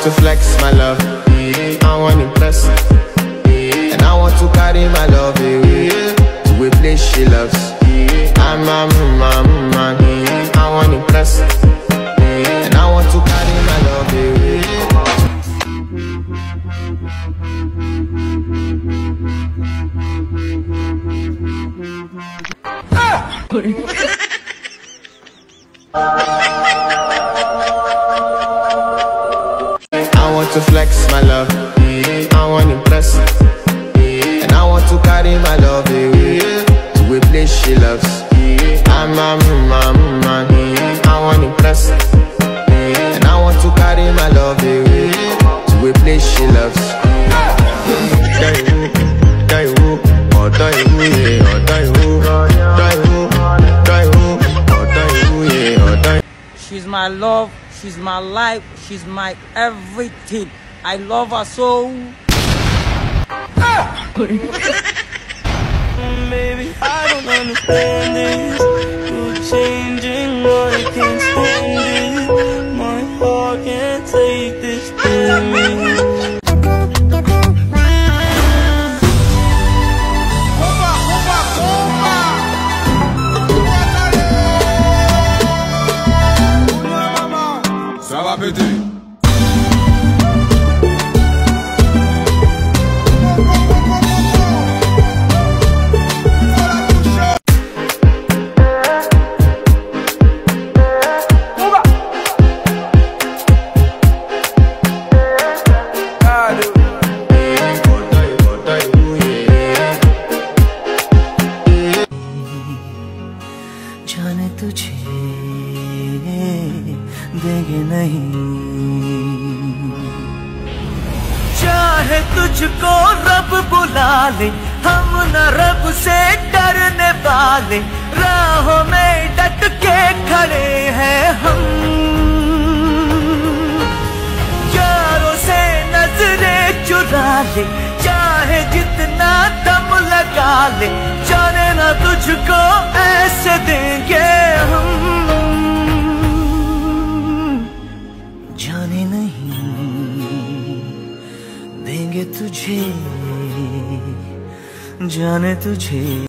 to flex my love, I want to impress, and I want to carry my love away to a place she loves. I'm a man, I want to impress, and I want to carry my love away. I want to flex my love, I want to impress, and I want to carry my love away to a place she loves. I'm a man, I want to impress, and I want to carry my love away to a place she loves. She's my love, she's my life, she's my everything. I love her so. Baby, I don't understand this. You're changing, I can't stand it. My heart can't take this feeling. Ça va péter. जाने तुझे देंगे नहीं, चाहे तुझको रब बुला ले, हम न रब से डरने वाले, राहों में डट के खड़े हैं हम। यारों से नजरें चुरा ले, चाहे जितना दम लगा ले, जाने ना तुझको ऐसे देंगे हम। जाने नहीं देंगे तुझे, जाने तुझे।